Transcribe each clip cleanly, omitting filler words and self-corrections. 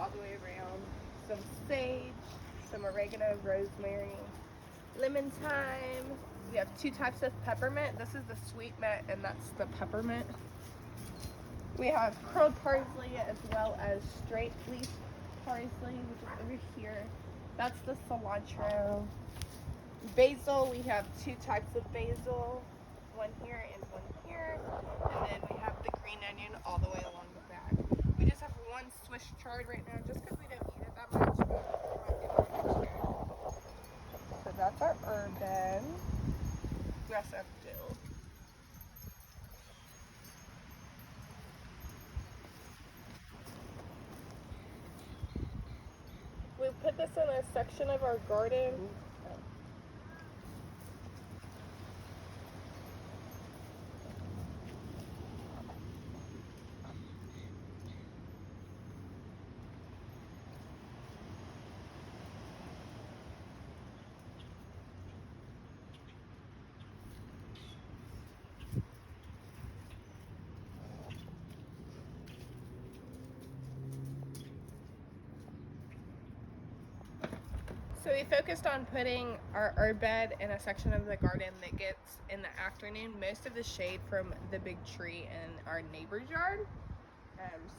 all the way around. Some sage, some oregano, rosemary, lemon thyme. We have 2 types of peppermint. This is the sweet mint and that's the peppermint. We have curled parsley as well as straight leaf parsley, which is over here. That's the cilantro. Basil, we have 2 types of basil, one here and one here. And then we have the green onion all the way along the back. We just have 1 Swiss chard right now just because we don't eat it that much, but we might get more next year. So that's our herb bed. We also have dill. We put this in a section of our garden. So we focused on putting our herb bed in a section of the garden that gets in the afternoon most of the shade from the big tree in our neighbor's yard.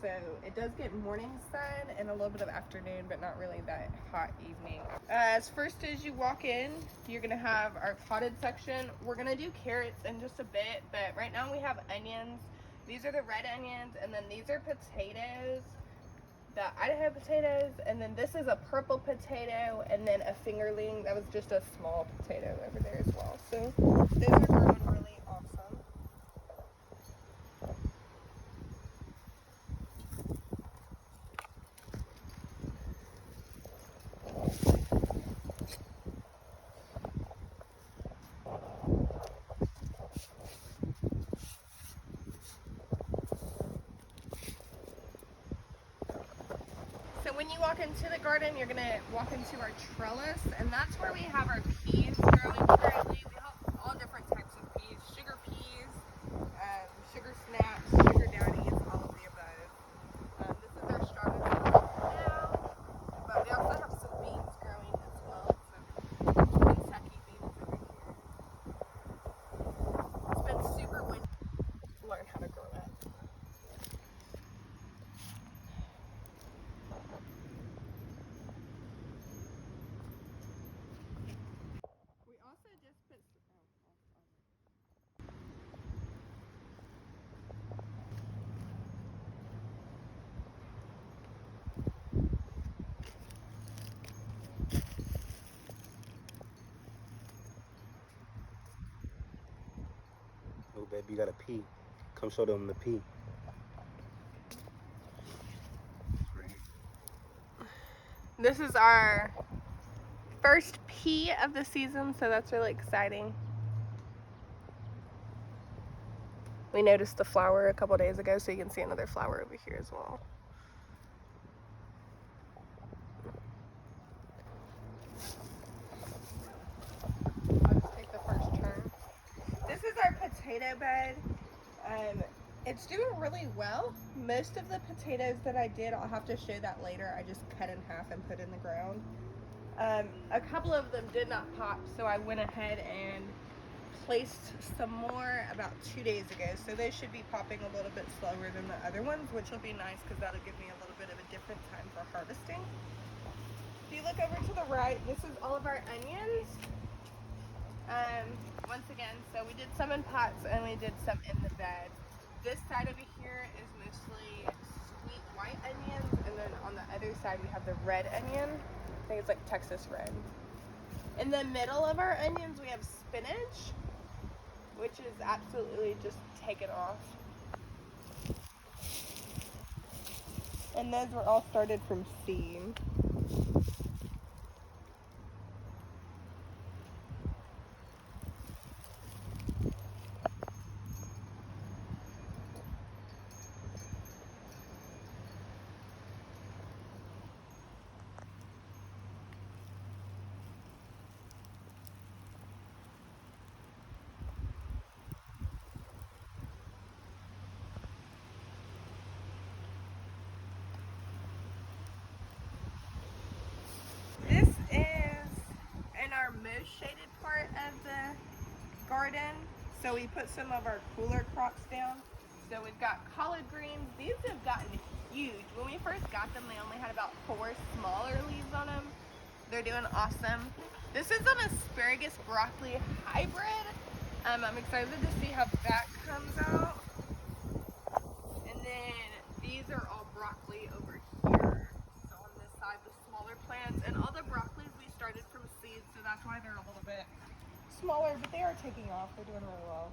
So it does get morning sun and a little bit of afternoon, but not really that hot evening. As first as you walk in, you're gonna have our potted section. We're gonna do carrots in just a bit, but right now we have onions. These are the red onions, and then these are potatoes. The Idaho potatoes, and then this is a purple potato, and then a fingerling that was just a small potato over there as well. So those are growing really awesome. So when you walk into the garden, you're gonna walk into our trellis, and that's where we have our peas growing currently. We have all different types of peas: sugar peas, sugar snaps, sugar daddies, all of the above. This is our strongest crop now, but we also have some beans growing as well. Some Kentucky beans over here. It's been super windy. Learn how to grow it. We also just put Oh, baby, you gotta pee. Come show them the pee. This is our first pea of the season, so that's really exciting. We noticed the flower a couple days ago, so you can see another flower over here as well. I'll just take the first turn. This is our potato bed. It's doing really well. Most of the potatoes that I did, I'll have to show that later. I just cut in half and put in the ground. A couple of them did not pop, so I went ahead and placed some more about 2 days ago. So they should be popping a little bit slower than the other ones, which will be nice because that'll give me a little bit of a different time for harvesting. If you look over to the right, this is all of our onions. Once again, so we did some in pots and we did some in the bed. This side over here is mostly sweet white onions, and then on the other side we have the red onion. I think it's like Texas red. In the middle of our onions we have spinach, which is absolutely just taken off. And those were all started from seed. garden, so we put some of our cooler crops down. So we've got collard greens. These have gotten huge. When we first got them, they only had about 4 smaller leaves on them. They're doing awesome. This is an asparagus broccoli hybrid. I'm excited to see how that comes out. And then these are all broccoli over here. So on this side, the smaller plants, and all the broccolis we started from seeds, so that's why they're a little bit smaller, but they are taking off. They're doing really well.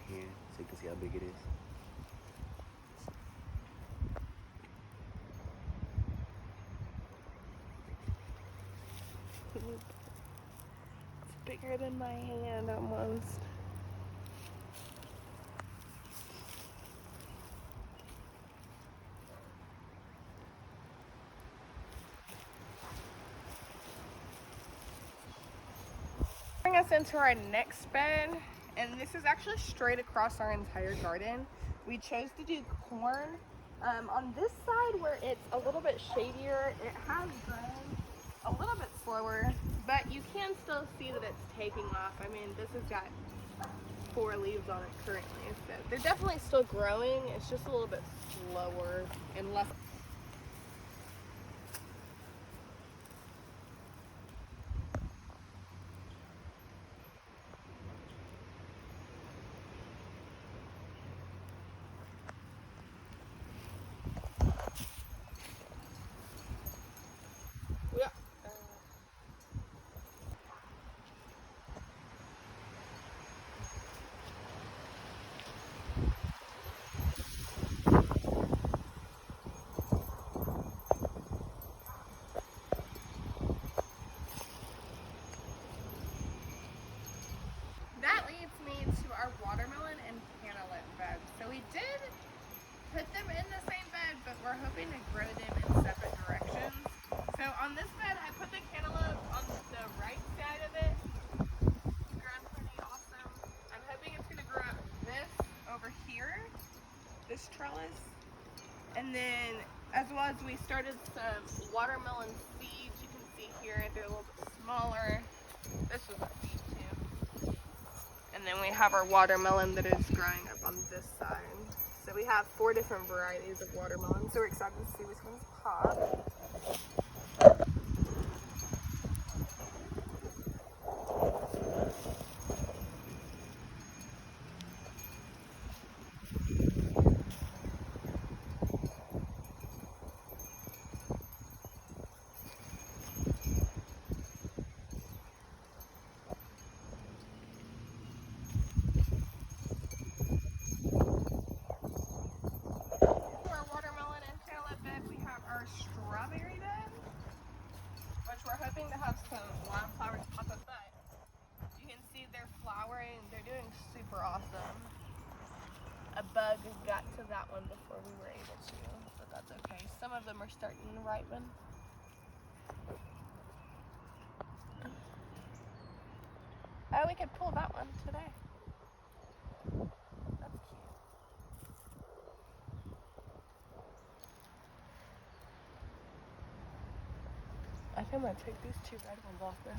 Here, so you can see how big it is. It's bigger than my hand almost. Bring us into our next bed, and this is actually straight across our entire garden. We chose to do corn. On this side where it's a little bit shadier, it has grown a little bit slower, but you can still see that it's taking off. I mean, this has got 4 leaves on it currently, so they're definitely still growing. It's just a little bit slower and less. Yeah. That leads me to our watermelon and cantaloupe beds. So we did put them in the same bed, but we're hoping to grow them in separate directions. So on this bed, I put the cantaloupe on the right side of it. It's grown pretty awesome. I'm hoping it's gonna grow up this over here, this trellis. And then, as well as we started some watermelon seeds, you can see here, they're a little bit smaller. This was a seed too. And then we have our watermelon that is growing up on this side. So we have 4 different varieties of watermelon. So we're excited to see which ones pop. Strawberry bed, which we're hoping to have some wildflowers pop up, but you can see they're flowering. They're doing super awesome. A bug got to that one before we were able to, but that's okay. Some of them are starting to ripen. Oh, we could pull that one today. That's cute. I think I'm gonna take these 2 red ones off there.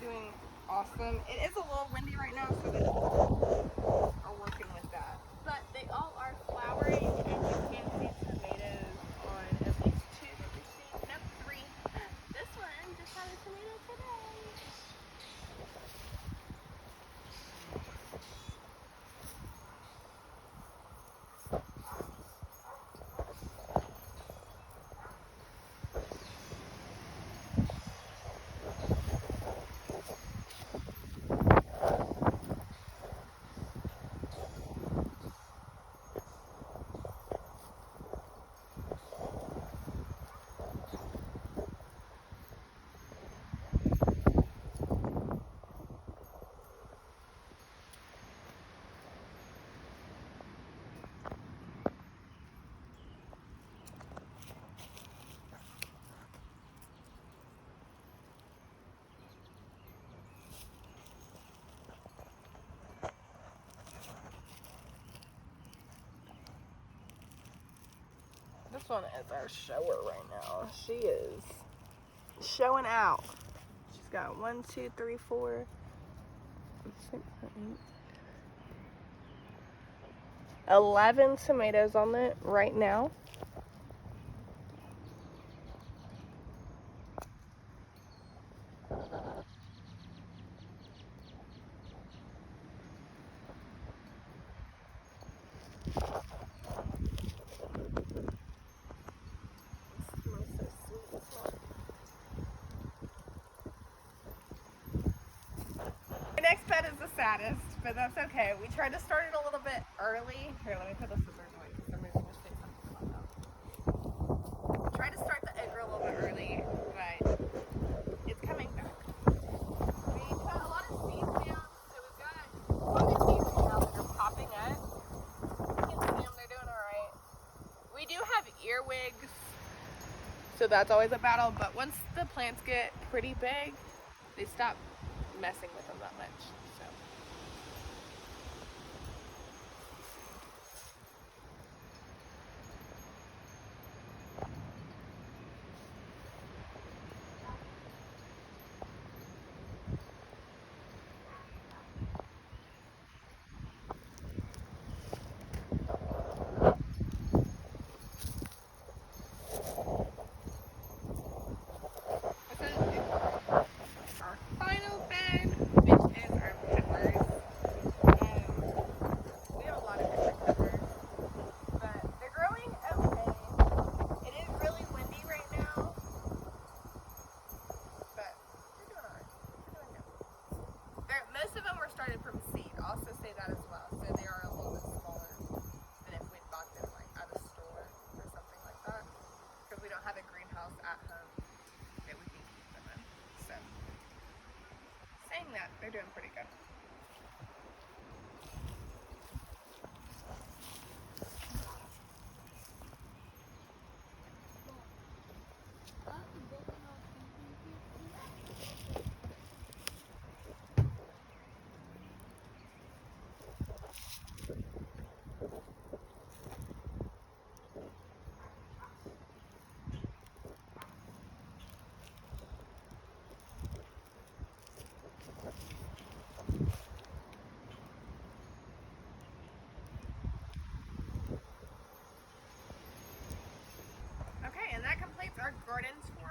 Doing awesome. It is a little windy right now, so they are working with that. But they all are flowering, and you can see tomatoes on at least 2 that we've seen. Nope, 3. This one just had a tomato today. This one is our shower right now. She is showing out. She's got 1, 2, 3, 4, 6, 7, 8, 11 tomatoes on it right now. Our next pet is the saddest, but that's okay. We tried to start it a little bit early. Here, let me put the scissors away because I'm moving this thing up. Tried to start the egg a little bit early, but it's coming back. We put a lot of seeds down, so we've got all the seeds right now that are popping up. You can see them, they're doing alright. We do have earwigs, so that's always a battle, but once the plants get pretty big, they stop messing with them that much. So. Our final bed, which is our peppers. We have a lot of different peppers, but they're growing okay. It is really windy right now, but they're doing alright. They're doing good. Most of them were started from seed. I'll also say that as well. So they are a little bit smaller than if we'd bought them like at a store or something like that, because we don't have a greenhouse at home that we can keep them in. So, saying that, they're doing pretty good. Okay, and that completes our garden tour.